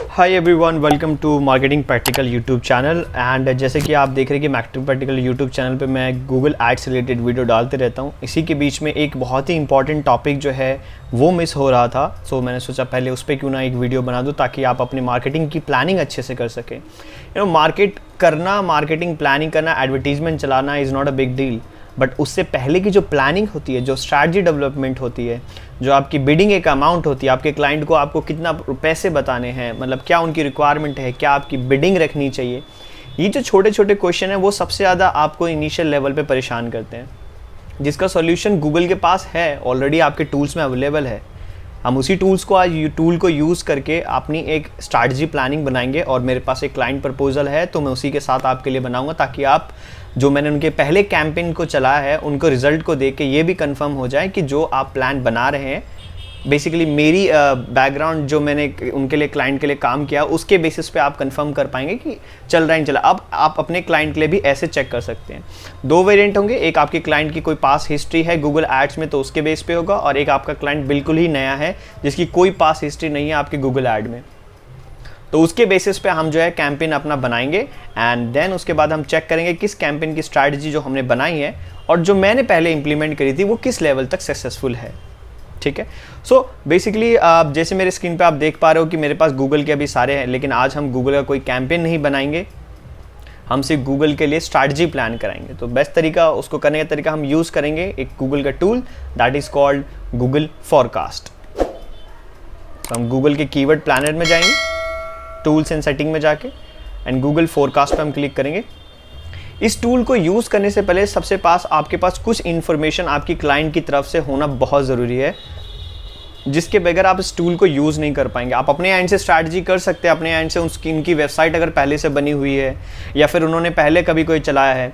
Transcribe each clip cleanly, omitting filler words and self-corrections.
Hi everyone, welcome to marketing practical YouTube channel. And जैसे कि आप देख रहे हैं कि मार्केटिंग प्रैक्टिकल यूट्यूब चैनल पे मैं गूगल एड्स रिलेटेड वीडियो डालते रहता हूँ। इसी के बीच में एक बहुत ही इंपॉर्टेंट टॉपिक जो है वो मिस हो रहा था। सो मैंने सोचा पहले उस पर क्यों ना एक वीडियो बना दूँ ताकि आप अपनी मार्केटिंग की प्लानिंग अच्छे से कर सकें। मार्केटिंग प्लानिंग करना, एडवर्टीजमेंट चलाना is not a big deal, but उससे पहले की जो प्लानिंग होती है, जो स्ट्रैटेजी डेवलपमेंट होती है, जो आपकी बिडिंग एक अमाउंट होती है, आपके क्लाइंट को आपको कितना पैसे बताने हैं, मतलब क्या उनकी रिक्वायरमेंट है, क्या आपकी बिडिंग रखनी चाहिए, ये जो छोटे छोटे क्वेश्चन है वो सबसे ज़्यादा आपको इनिशियल लेवल पे परेशान करते हैं, जिसका सॉल्यूशन गूगल के पास है, ऑलरेडी आपके टूल्स में अवेलेबल है। हम उसी टूल को यूज़ करके अपनी एक स्ट्रैटेजी प्लानिंग बनाएंगे। और मेरे पास एक क्लाइंट प्रपोजल है तो मैं उसी के साथ आपके लिए बनाऊंगा ताकि आप जो मैंने उनके पहले कैंपेन को चलाया है उनको रिजल्ट को देख के ये भी कंफर्म हो जाए कि जो आप प्लान बना रहे हैं, बेसिकली मेरी बैकग्राउंड जो मैंने उनके लिए क्लाइंट के लिए काम किया उसके बेसिस पे आप कंफर्म कर पाएंगे कि चल रहा है नहीं चला। अब आप अपने क्लाइंट के लिए भी ऐसे चेक कर सकते हैं। दो वेरिएंट होंगे, एक आपके क्लाइंट की कोई पास हिस्ट्री है गूगल एड्स में तो उसके बेस पे होगा, और एक आपका क्लाइंट बिल्कुल ही नया है जिसकी कोई पास हिस्ट्री नहीं है आपके गूगल एड में, तो उसके बेसिस पे हम जो है कैंपेन अपना बनाएंगे। एंड देन उसके बाद हम चेक करेंगे किस कैंपेन की स्ट्रैटेजी जो हमने बनाई है और जो मैंने पहले इंप्लीमेंट करी थी वो किस लेवल तक सक्सेसफुल है। ठीक है, सो बेसिकली जैसे मेरे स्क्रीन पे आप देख पा रहे हो कि मेरे पास गूगल के अभी सारे हैं, लेकिन आज हम गूगल का कोई कैंपेन नहीं बनाएंगे, हम सिर्फ गूगल के लिए स्ट्रैटेजी प्लान कराएंगे। तो बेस्ट तरीका उसको करने का तरीका हम यूज़ करेंगे एक गूगल का tool that is called Google forecast. तो हम गूगल के कीवर्ड प्लानर में जाएंगे, टूल्स एंड सेटिंग में जाके एंड गूगल फोरकास्ट पे हम क्लिक करेंगे। इस टूल को यूज़ करने से पहले सबसे आपके पास कुछ इन्फॉर्मेशन आपकी क्लाइंट की तरफ से होना बहुत ज़रूरी है, जिसके बगैर आप इस टूल को यूज़ नहीं कर पाएंगे। आप अपने एंड से स्ट्रैटेजी कर सकते हैं, अपने एंड से उनकी वेबसाइट अगर पहले से बनी हुई है या फिर उन्होंने पहले कभी कोई चलाया है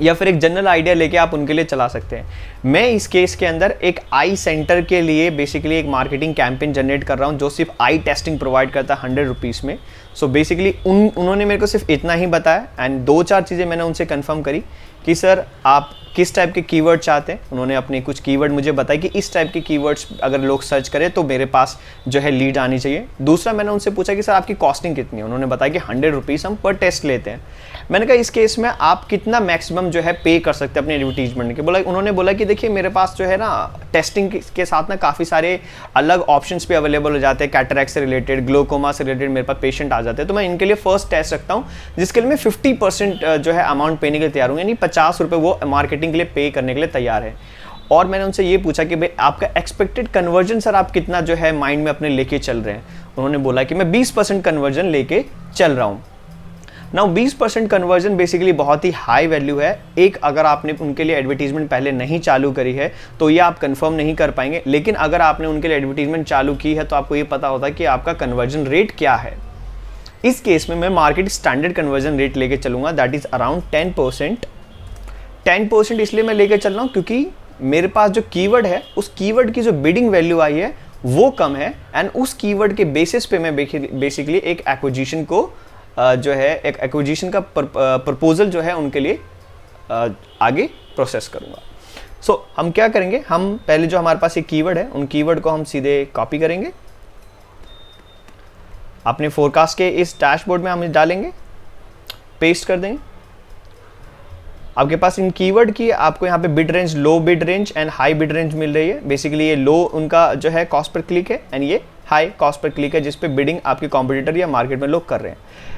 या फिर एक जनरल आइडिया लेके आप उनके लिए चला सकते हैं। मैं इस केस के अंदर एक आई सेंटर के लिए बेसिकली एक मार्केटिंग कैंपेन जनरेट कर रहा हूं जो सिर्फ आई टेस्टिंग प्रोवाइड करता है 100 रुपीज़ में। सो बेसिकली उन्होंने मेरे को सिर्फ इतना ही बताया एंड 2-4 चीज़ें मैंने उनसे कंफर्म करी कि सर आप किस टाइप के कीवर्ड चाहते हैं। उन्होंने अपने कुछ कीवर्ड मुझे बताया कि इस टाइप के कीवर्ड्स अगर लोग सर्च करें तो मेरे पास जो है लीड आनी चाहिए। दूसरा मैंने उनसे पूछा कि सर आपकी कॉस्टिंग कितनी है। उन्होंने बताया कि 100 रुपीज़ हम पर टेस्ट लेते हैं। मैंने कहा इस केस में आप कितना मैक्सिमम जो है पे कर सकते हैं अपने एडवर्टीजमेंट के। उन्होंने बोला कि देखिए मेरे पास जो है ना टेस्टिंग के साथ ना काफ़ी सारे अलग ऑप्शंस भी अवेलेबल हो जाते हैं, कैटरैक्ट से रिलेटेड, ग्लोकोमा से रिलेटेड मेरे पास पेशेंट आ जाते हैं, तो मैं इनके लिए फर्स्ट टेस्ट रखता हूँ जिसके लिए मैं 50% जो है अमाउंट पेने के लिए तैयार हूँ, यानी 50 रुपये वो मार्केटिंग के लिए पे करने के लिए तैयार है। और मैंने उनसे ये पूछा कि भाई आपका एक्सपेक्टेड कन्वर्जन सर आप कितना जो है माइंड में अपने लेके चल रहे हैं। उन्होंने बोला कि मैं 20% कन्वर्जन लेके चल रहा हूँ। नाउ 20% कन्वर्जन बेसिकली बहुत ही हाई वैल्यू है। एक अगर आपने उनके लिए एडवर्टीजमेंट पहले नहीं चालू करी है तो ये आप कंफर्म नहीं कर पाएंगे, लेकिन अगर आपने उनके लिए एडवर्टीजमेंट चालू की है तो आपको ये पता होता है कि आपका कन्वर्जन रेट क्या है। इस केस में मैं मार्केट स्टैंडर्ड कन्वर्जन रेट लेके चलूंगा, दैट इज अराउंड 10%। 10% इसलिए मैं लेके चल रहा हूँ क्योंकि मेरे पास जो कीवर्ड है उस कीवर्ड की जो बिडिंग वैल्यू आई है वो कम है एंड उस कीवर्ड के बेसिस पे मैं बेसिकली एक एक्विजिशन को जो है एक एक्विजिशन का प्रपोजल जो है उनके लिए आगे प्रोसेस करूंगा। सो हम क्या करेंगे, हम पहले जो हमारे पास एक कीवर्ड है उन कीवर्ड को हम सीधे कॉपी करेंगे, अपने फोरकास्ट के इस डैशबोर्ड में हम डालेंगे, पेस्ट कर देंगे। आपके पास इन कीवर्ड की आपको यहाँ पे bid range, low bid range and high bid range मिल रही है। बेसिकली ये लो उनका जो है कॉस्ट पर क्लिक है एंड ये हाई कॉस्ट पर क्लिक है जिस पे बिडिंग आपके कॉम्पिटिटर या मार्केट में लोग कर रहे हैं।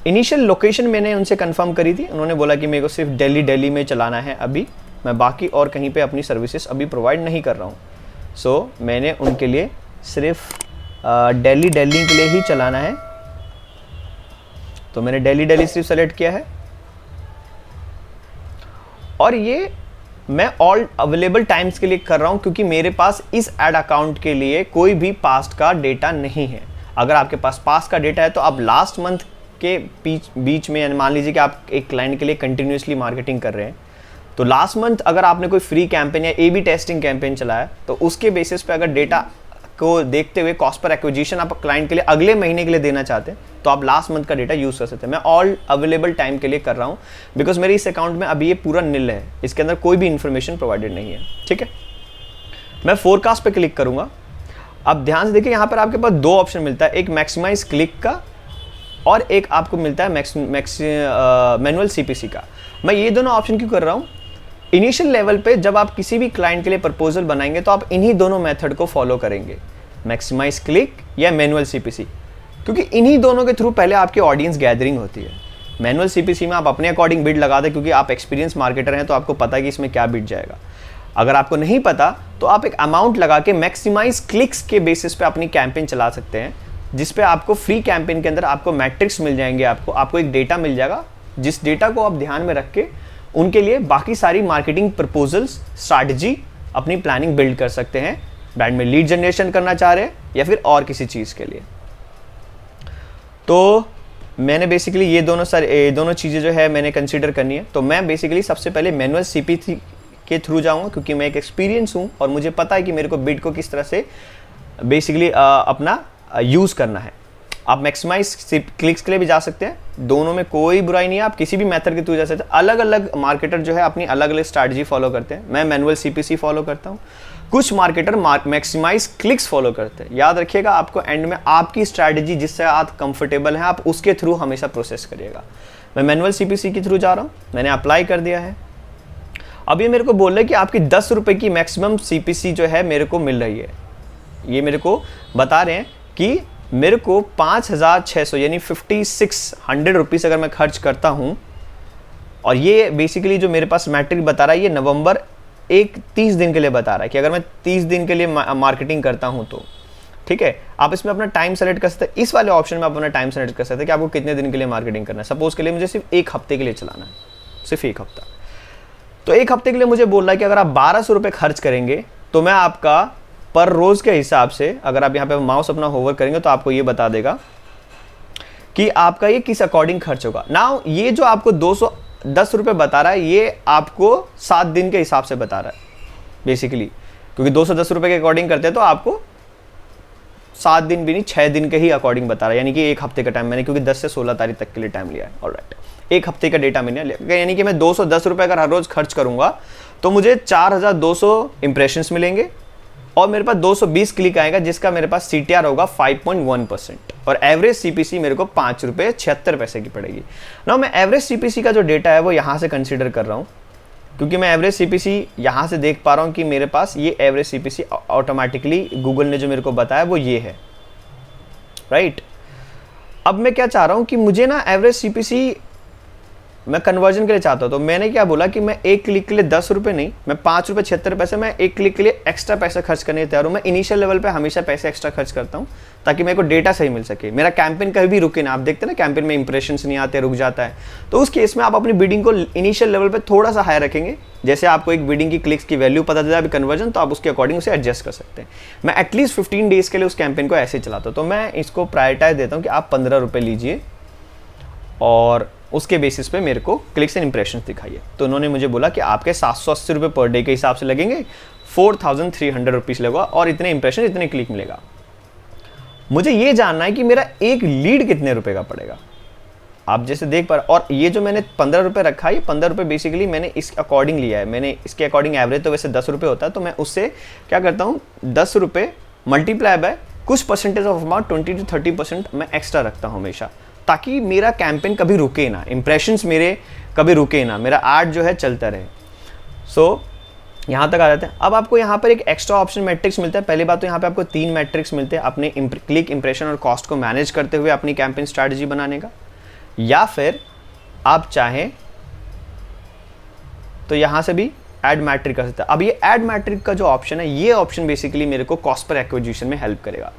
इनिशियल लोकेशन मैंने उनसे कंफर्म करी थी, उन्होंने बोला कि मेरे को सिर्फ दिल्ली में चलाना है अभी, मैं बाकी और कहीं पे अपनी सर्विसेज अभी प्रोवाइड नहीं कर रहा हूँ। सो मैंने उनके लिए सिर्फ दिल्ली के लिए ही चलाना है, तो मैंने दिल्ली सिर्फ सेलेक्ट किया है। और ये मैं ऑल अवेलेबल टाइम्स के लिए कर रहा हूँ क्योंकि मेरे पास इस एड अकाउंट के लिए कोई भी पास्ट का डेटा नहीं है। अगर आपके पास पास्ट का डेटा है तो आप लास्ट मंथ के बीच में, मान लीजिए कि आप एक क्लाइंट के लिए कंटिन्यूसली मार्केटिंग कर रहे हैं, तो लास्ट मंथ अगर आपने कोई फ्री कैंपेन या ए/बी टेस्टिंग कैंपेन चलाया तो उसके बेसिस पे अगर डेटा को देखते हुए कॉस्ट पर एक्विजिशन आप क्लाइंट के लिए अगले महीने के लिए देना चाहते हैं तो आप लास्ट मंथ का डेटा यूज़ कर सकते हैं। मैं ऑल अवेलेबल टाइम के लिए कर रहा हूँ बिकॉज मेरे इस अकाउंट में अभी ये पूरा नील है, इसके अंदर कोई भी इंफॉर्मेशन प्रोवाइडेड नहीं है। ठीक है, मैं फोरकास्ट पे क्लिक करूँगा अब ध्यान से देखिए, यहाँ पर आपके पास दो ऑप्शन मिलता है, एक मैक्सिमाइज क्लिक का और एक आपको मिलता है मैनुअल सीपीसी का। मैं ये दोनों ऑप्शन क्यों कर रहा हूँ? इनिशियल लेवल पे जब आप किसी भी क्लाइंट के लिए प्रपोजल बनाएंगे तो आप इन्हीं दोनों मेथड को फॉलो करेंगे, मैक्सिमाइज क्लिक या मैनुअल सीपीसी, क्योंकि इन्हीं दोनों के थ्रू पहले आपकी ऑडियंस गैदरिंग होती है। मैनुअल सीपीसी में आप अपने अकॉर्डिंग बिड लगा दें, क्योंकि आप एक्सपीरियंस मार्केटर हैं तो आपको पता है कि इसमें क्या बिड जाएगा। अगर आपको नहीं पता तो आप एक अमाउंट लगा के मैक्सिमाइज क्लिक्स के बेसिस पे अपनी कैंपेन चला सकते हैं, जिस पे आपको फ्री कैंपेन के अंदर आपको मैट्रिक्स मिल जाएंगे, आपको एक डेटा मिल जाएगा, जिस डेटा को आप ध्यान में रख के उनके लिए बाकी सारी मार्केटिंग प्रपोजल्स, स्ट्रैटेजी, अपनी प्लानिंग बिल्ड कर सकते हैं। ब्रांड में लीड जनरेशन करना चाह रहे हैं या फिर और किसी चीज़ के लिए। तो मैंने बेसिकली ये दोनों चीज़ें जो है मैंने कंसीडर करनी है। तो मैं बेसिकली सबसे पहले मैनुअल सीपीसी के थ्रू जाऊँगा, क्योंकि मैं एक एक्सपीरियंस हूँ और मुझे पता है कि मेरे को बिड को किस तरह से बेसिकली अपना यूज़ करना है। आप मैक्सिमाइज क्लिक्स के लिए भी जा सकते हैं, दोनों में कोई बुराई नहीं है, आप किसी भी मेथड के थ्रू जा सकते हैं। अलग अलग मार्केटर जो है अपनी अलग अलग स्ट्रैटेजी फॉलो करते हैं। मैं मैनुअल सीपीसी फॉलो करता हूँ, कुछ मार्केटर मैक्सिमाइज क्लिक्स फॉलो करते हैं। याद रखिएगा, आपको एंड में आपकी स्ट्रैटेजी जिससे आप कंफर्टेबल हैं आप उसके थ्रू हमेशा प्रोसेस करिएगा। मैं मैनुअल सीपीसी के थ्रू जा रहा हूँ, मैंने अप्लाई कर दिया है। अब ये मेरे को बोल रहा है कि आपकी 10 रुपये की मैक्सिमम सीपीसी जो है मेरे को मिल रही है। ये मेरे को बता रहे हैं कि मेरे को 5,600 यानी 5,600 रुपीज़ अगर मैं खर्च करता हूँ, और ये बेसिकली जो मेरे पास मैट्रिक बता रहा है ये नवंबर 30 दिन के लिए बता रहा है कि अगर मैं 30 दिन के लिए मार्केटिंग करता हूँ तो ठीक है। आप इसमें अपना टाइम सेलेक्ट कर सकते हैं, इस वाले ऑप्शन में आप अपना टाइम सेलेक्ट कर सकते हैं कि आपको कितने दिन के लिए मार्केटिंग करना है। सपोज के लिए मुझे सिर्फ 1 हफ्ते के लिए चलाना है, सिर्फ 1 हफ्ता। तो 1 हफ्ते के लिए मुझे बोल रहा है कि अगर आप 1,200 रुपये खर्च करेंगे तो मैं आपका पर रोज़ के हिसाब से, अगर आप यहाँ पे माउस अपना होवर करेंगे तो आपको ये बता देगा कि आपका ये किस अकॉर्डिंग खर्च होगा। नाउ ये जो आपको 210 रुपये बता रहा है ये आपको 7 दिन के हिसाब से बता रहा है बेसिकली, क्योंकि 210 रुपये के अकॉर्डिंग करते हैं तो आपको 7 दिन भी नहीं 6 दिन के ही अकॉर्डिंग बता रहा है, यानी कि 1 हफ्ते का टाइम मैंने, क्योंकि 10 से 16 तारीख तक के लिए टाइम लिया है। ऑलराइट, 1 हफ्ते का डेटा मैंने लिया, यानी कि मैं 210 रुपये अगर हर रोज़ खर्च करूँगा तो मुझे 4,200 इंप्रेशंस मिलेंगे और मेरे पास 220 क्लिक आएगा, जिसका मेरे पास CTR होगा 5.1% और एवरेज CPC मेरे को 5 रुपये 76 पैसे की पड़ेगी। ना मैं एवरेज CPC का जो डेटा है वो यहाँ से कंसीडर कर रहा हूँ, क्योंकि मैं एवरेज CPC यहाँ से देख पा रहा हूँ कि मेरे पास ये एवरेज CPC ऑटोमेटिकली गूगल ने जो मेरे को बताया वो ये है, राइट। अब मैं क्या चाह रहा हूँ कि मुझे ना एवरेज CPC मैं कन्वर्जन के लिए चाहता हूँ, तो मैंने क्या बोला कि मैं 1 क्लिक के लिए 10 रुपये नहीं, मैं 5 रुपये 76 पैसे, मैं 1 क्लिक के लिए एक्स्ट्रा पैसा खर्च करने तैयार हूँ। मैं इनिशियल लेवल पे हमेशा पैसे एक्स्ट्रा खर्च करता हूँ ताकि मेरे को डेटा सही मिल सके, मेरा कैंपेन कभी भी रुके ना। आप देखते हैं ना कैंपेन में इंप्रेशंस नहीं आते, रुक जाता है, तो उस केस में आप अपनी बिडिंग को इनिशियल लेवल पर थोड़ा सा हाई रखेंगे। जैसे आपको एक बिडिंग की क्लिक्स की वैल्यू पता चला अभी कन्वर्जन, तो आप उसके अकॉर्डिंग उसे एडजस्ट कर सकते हैं। मैं एटलीस्ट 15 डेज के लिए उस कैंपेन को ऐसे चलाता हूँ, तो मैं इसको प्रायोरिटाइज देता हूँ कि आप 15 रुपये लीजिए और उसके बेसिस पे मेरे को क्लिक्स एंड इंप्रेशंस दिखाइए। तो उन्होंने मुझे बोला कि आपके 780 रुपये पर डे के हिसाब से लगेंगे, 4,300 रुपीज़ लगेगा और इतने इंप्रेशन इतने क्लिक मिलेगा। मुझे ये जानना है कि मेरा एक लीड कितने रुपए का पड़ेगा। आप जैसे देख पा रहे, और ये जो मैंने 15 रुपये रखा है, ये 15 रुपये बेसिकली मैंने इस अकॉर्डिंग लिया है। मैंने इसके अकॉर्डिंग एवरेज तो वैसे 10 रुपये होता है, तो मैं उससे क्या करता हूँ 10 रुपये मल्टीप्लाई बाय कुछ परसेंटेज ऑफ अमाउंट 20 to 30% मैं एक्स्ट्रा रखता हूँ हमेशा, ताकि मेरा कैंपेन कभी रुके ना, इंप्रेशंस मेरे कभी रुके ना, मेरा ऐड जो है चलता रहे। सो यहाँ तक आ जाते हैं। अब आपको यहाँ पर एक एक्स्ट्रा ऑप्शन मैट्रिक्स मिलता है। पहली बात तो यहाँ पे आपको 3 मैट्रिक्स मिलते हैं अपने क्लिक, इंप्रेशन और कॉस्ट को मैनेज करते हुए अपनी कैंपेन स्ट्रैटेजी बनाने का, या फिर आप चाहें तो यहाँ से भी ऐड मैट्रिक कर सकते हैं। अब ये ऐड मैट्रिक का जो ऑप्शन है, ये ऑप्शन बेसिकली मेरे को कॉस्ट पर एक्विजिशन में हेल्प करेगा।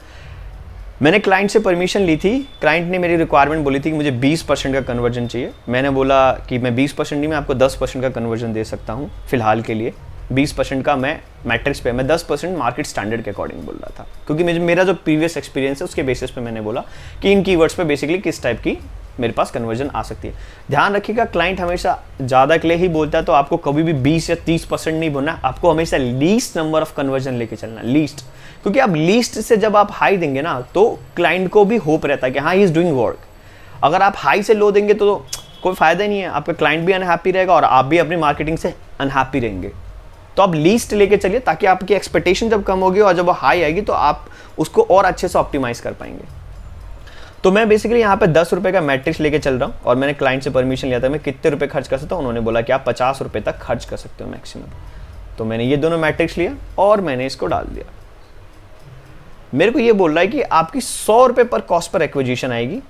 मैंने क्लाइंट से परमिशन ली थी, क्लाइंट ने मेरी रिक्वायरमेंट बोली थी कि मुझे 20% का कन्वर्जन चाहिए। मैंने बोला कि मैं 20% नहीं, मैं आपको 10% का कन्वर्जन दे सकता हूँ फिलहाल के लिए। 20% का मैं मैट्रिक्स पे, मैं 10% मार्केट स्टैंडर्ड के अकॉर्डिंग बोल रहा था, क्योंकि मेरा जो प्रीवियस एक्सपीरियंस है उसके बेसिस पे मैंने बोला कि इन कीवर्ड्स पे बेसिकली किस टाइप की मेरे पास कन्वर्जन आ सकती है। ध्यान रखिएगा, क्लाइंट हमेशा ज़्यादा के लिए ही बोलता है, तो आपको कभी भी 20 या 30% नहीं बोलना, आपको हमेशा लीस्ट नंबर ऑफ कन्वर्जन लेके चलना, लीस्ट। क्योंकि आप लीस्ट से जब आप हाई देंगे ना, तो क्लाइंट को भी होप रहता है कि हाँ ही इज़ डूइंग वर्क। अगर आप हाई से लो देंगे तो कोई फ़ायदा ही नहीं है, आपका क्लाइंट भी अनहैप्पी रहेगा और आप भी अपनी मार्केटिंग से अनहैप्पी रहेंगे। तो आप लीस्ट लेके चलिए, ताकि आपकी एक्सपेक्टेशन जब कम होगी और जब वो हाई आएगी तो आप उसको और अच्छे से ऑप्टिमाइज़ कर पाएंगे। तो मैं बेसिकली यहाँ पे 10 रुपये का मैट्रिक्स लेके चल रहा हूँ और मैंने क्लाइंट से परमिशन लिया था मैं कितने रुपए खर्च कर सकता हूँ। उन्होंने बोला कि आप 50 रुपये तक खर्च कर सकते हो मैक्सिमम। तो मैंने ये दोनों मैट्रिक्स लिया और मैंने इसको डाल दिया। मेरे को ये बोल रहा है कि आपकी 100 रुपये पर कॉस्ट पर एक्विजिशन आएगी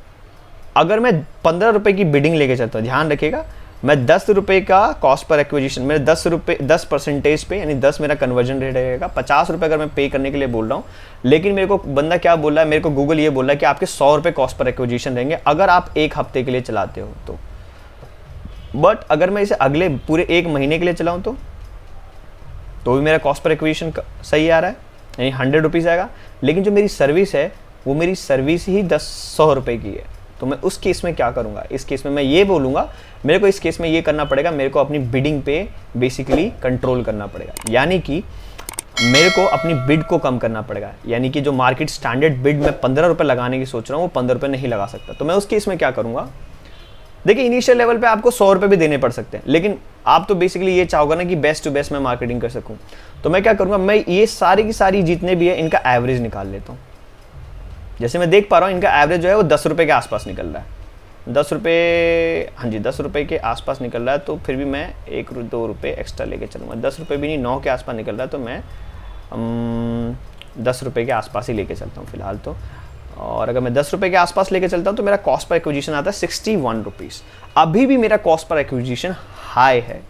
अगर मैं 15 रुपये की बिडिंग लेके चलता हूँ। ध्यान रखिएगा, मैं 10 रुपये का कॉस्ट पर एक्विजिशन, मेरे 10% पे यानी 10 मेरा कन्वर्जन रेट रहेगा। 50 रुपये अगर मैं पे करने के लिए बोल रहा हूँ, लेकिन मेरे को बंदा क्या बोल रहा है, मेरे को गूगल ये बोल रहा है कि आपके 100 रुपये कॉस्ट पर एक्विजिशन रहेंगे अगर आप 1 हफ्ते के लिए चलाते हो तो। बट अगर मैं इसे अगले पूरे 1 महीने के लिए चलाऊँ तो भी मेरा कॉस्ट पर एक्विजिशन सही आ रहा है, यानी 100 रुपीज़ आएगा। लेकिन जो मेरी सर्विस है वो मेरी सर्विस ही 100 रुपये की है। तो मैं उस केस में क्या करूँगा, इस केस में मैं ये बोलूँगा मेरे को इस केस में ये करना पड़ेगा, मेरे को अपनी बिडिंग पे बेसिकली कंट्रोल करना पड़ेगा। यानी कि मेरे को अपनी बिड को कम करना पड़ेगा। यानी कि जो मार्केट स्टैंडर्ड बिड में 15 रुपये लगाने की सोच रहा हूँ वो 15 रुपये नहीं लगा सकता। तो मैं उस केस में क्या करूँगा, देखिए इनिशियल लेवल पे आपको 100 रुपये भी देने पड़ सकते हैं, लेकिन आप तो बेसिकली ये चाहोगे ना कि बेस्ट टू बेस्ट मैं मार्केटिंग कर सकूँ। तो मैं क्या करूँगा, मैं ये सारी की सारी जितने भी है इनका एवरेज निकाल लेता हूँ। जैसे मैं देख पा रहा हूँ इनका एवरेज जो है वो 10 रुपये के आसपास निकल रहा है। 10 रुपये, हाँ जी 10 रुपये के आसपास निकल रहा है। तो फिर भी मैं 1-2 रुपये एक्स्ट्रा लेके चलूँगा। 10 रुपये भी नहीं, 9 के आसपास निकल रहा है तो मैं 10 रुपये के आसपास ही लेके चलता हूँ फिलहाल तो। और अगर मैं 10 रुपये के आसपास लेके चलता हूँ तो मेरा कॉस्ट पर एक्विजिशन आता है 61 रुपीज़। अभी भी मेरा कॉस्ट पर एक्विजिशन हाई है,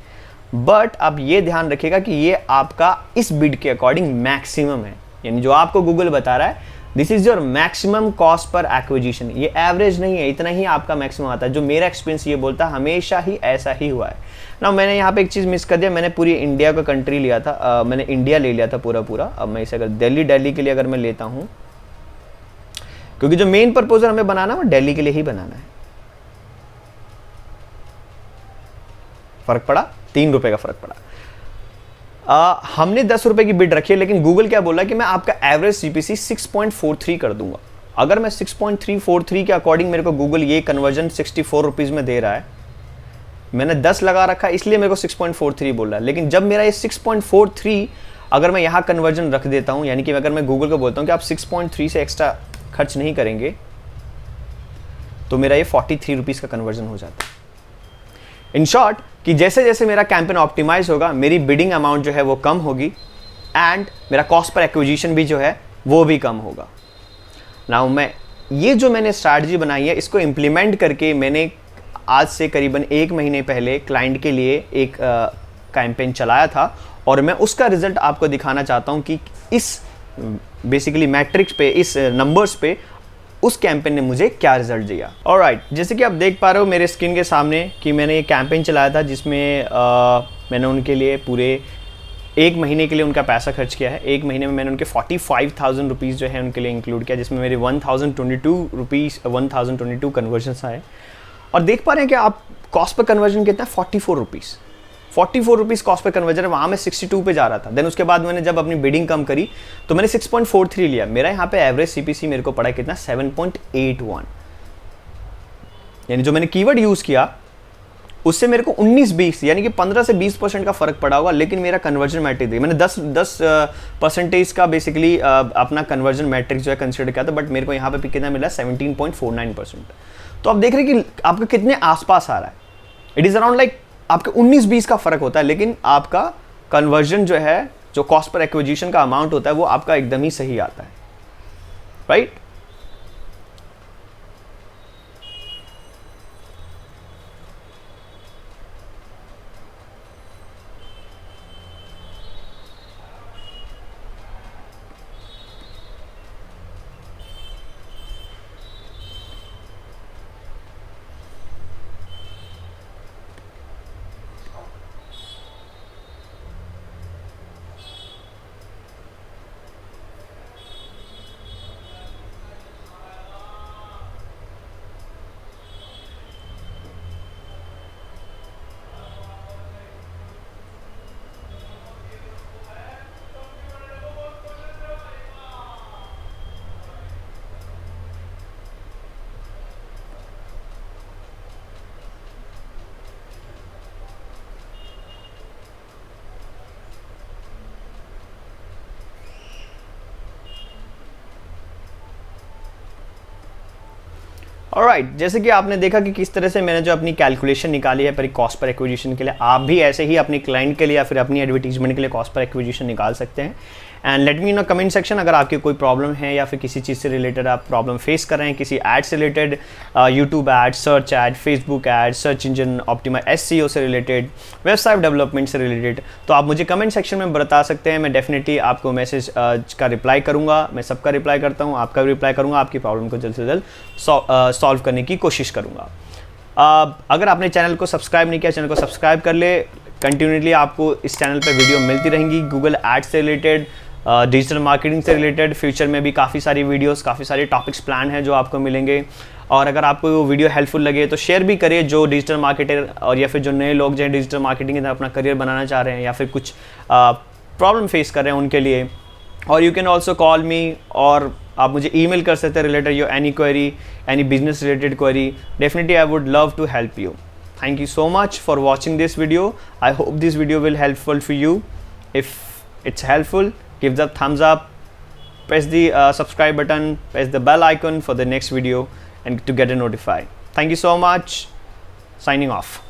बट अब ये ध्यान रखिएगा कि ये आपका इस बिड के अकॉर्डिंग मैक्सिमम है। यानी जो आपको गूगल बता रहा है this is your maximum cost per acquisition, ये एवरेज नहीं है, इतना ही आपका मैक्सिमम आता है। जो मेरा एक्सपीरियंस ये बोलता है हमेशा ही ऐसा ही हुआ है ना। मैंने यहाँ पे एक चीज़ मिस कर दिया, मैंने पूरी इंडिया का कंट्री लिया था, मैंने इंडिया ले लिया था पूरा। अब मैं इसे अगर दिल्ली के लिए अगर मैं लेता हूँ, क्योंकि जो मेन प्रपोजल हमें बनाना है वो दिल्ली के लिए ही बनाना है। फर्क पड़ा, 3 रुपये का फर्क पड़ा। हमने 10 रुपये की बिड रखी है, लेकिन गूगल क्या बोला कि मैं आपका एवरेज सीपीसी 6.43 कर दूंगा। अगर मैं 6.343 के अकॉर्डिंग मेरे को गूगल ये कन्वर्जन 64 रुपीज़ में दे रहा है, मैंने 10 लगा रखा है इसलिए मेरे को 6.43 बोल रहा है। लेकिन जब मेरा ये 6.43 अगर मैं यहाँ कन्वर्जन रख देता हूँ, यानी कि अगर मैं गूगल को बोलता हूँ कि आप 6.3 से एक्स्ट्रा खर्च नहीं करेंगे, तो मेरा ये 43 रुपीज़ का कन्वर्जन हो जाता है। इन शॉर्ट कि जैसे जैसे मेरा कैंपेन ऑप्टिमाइज होगा मेरी बिडिंग अमाउंट जो है वो कम होगी एंड मेरा कॉस्ट पर एक्विजिशन भी जो है वो भी कम होगा। नाउ मैं ये जो मैंने स्ट्रैटेजी बनाई है इसको इम्प्लीमेंट करके मैंने आज से करीबन 1 महीने पहले क्लाइंट के लिए एक कैंपेन चलाया था और मैं उसका रिजल्ट आपको दिखाना चाहता हूँ कि इस बेसिकली मैट्रिक्स पे, इस नंबर्स पे उस कैंपेन ने मुझे क्या रिजल्ट दिया। ऑलराइट, जैसे कि आप देख पा रहे हो मेरे स्क्रीन के सामने कि मैंने ये कैंपेन चलाया था जिसमें मैंने उनके लिए पूरे 1 महीने के लिए उनका पैसा खर्च किया है। 1 महीने में मैंने उनके 45,000 रुपीज़ जो है उनके लिए इंक्लूड किया, जिसमें मेरे 1022 कन्वर्जन्स आए। और देख पा रहे हैं कि आप कॉस्ट पर कन्वर्जन कितना है, 44 रुपीज़। 44 रुपीज़ कॉस्ट पे कन्वर्जन है, वहाँ मैं 62 पे जा रहा था। देन उसके बाद मैंने जब अपनी बिडिंग कम करी तो मैंने 6.43 लिया। मेरा यहाँ पे एवरेज सीपीसी मेरे को पड़ा कितना, 7.81। यानी जो मैंने कीवर्ड यूज़ किया उससे मेरे को 19-20 यानी कि 15 से 20% का फर्क पड़ा होगा, लेकिन मेरा कन्वर्जन मैट्रिक देखिए मैंने 10% का बेसिकली अपना कन्वर्जन मैट्रिक जो है कंसिडर किया था, बट मेरे को यहाँ पे कितना मिला, 17.49%। तो आप देख रहे हैं कि आपके कितने आसपास आ रहा है। इट इज़ अराउंड लाइक आपके 19-20 का फर्क होता है, लेकिन आपका कन्वर्जन जो है, जो कॉस्ट पर एक्विजिशन का अमाउंट होता है वो आपका एकदम ही सही आता है, राइट। ऑलराइट, जैसे कि आपने देखा कि किस तरह से मैंने जो अपनी कैलकुलेशन निकाली है पर कॉस्ट पर एक्विजिशन के लिए, आप भी ऐसे ही अपनी क्लाइंट के लिए या फिर अपनी एडवर्टीजमेंट के लिए कॉस्ट पर एक्विजिशन निकाल सकते हैं। And let me know comment section अगर आपकी कोई प्रॉब्लम है या फिर किसी चीज़ से रिलेटेड आप प्रॉब्लम फेस कर रहे हैं, किसी एड से related, YouTube ad, search ad, Facebook ad, search engine optimize, SEO से रिलेटेड, वेबसाइट डेवलपमेंट से रिलेटेड, तो आप मुझे कमेंट सेक्शन में बता सकते हैं। मैं डेफिनेटली आपको मैसेज का रिप्लाई करूँगा, मैं सबका रिप्लाई करता हूँ, आपका भी रिप्लाई करूँगा, आपकी प्रॉब्लम को जल्द से जल्द सॉल्व करने की कोशिश करूँगा। अगर आपने चैनल को सब्सक्राइब नहीं किया, चैनल को सब्सक्राइब कर ले। कंटिन्यूसली आपको इस चैनल पर वीडियो मिलती रहेंगी गूगल एड से रिलेटेड, डिजिटल मार्केटिंग से रिलेटेड। फ्यूचर में भी काफ़ी सारी वीडियोस, काफ़ी सारे टॉपिक्स प्लान हैं जो आपको मिलेंगे। और अगर आपको वो वीडियो हेल्पफुल लगे तो शेयर भी करिए, जो डिजिटल मार्केटर और या फिर जो नए लोग जो डिजिटल मार्केटिंग के अंदर अपना करियर बनाना चाह रहे हैं या फिर कुछ प्रॉब्लम फेस कर रहे हैं उनके लिए। और you can also call me, और आप मुझे ईमेल कर सकते हैं related your any query, any business related query. Definitely I would love to help you. Thank you so much for watching this video. I hope this video will helpful for you. If it's helpful, give the thumbs up, press the subscribe button, press the bell icon for the next video and to get a notified. Thank you so much. Signing off.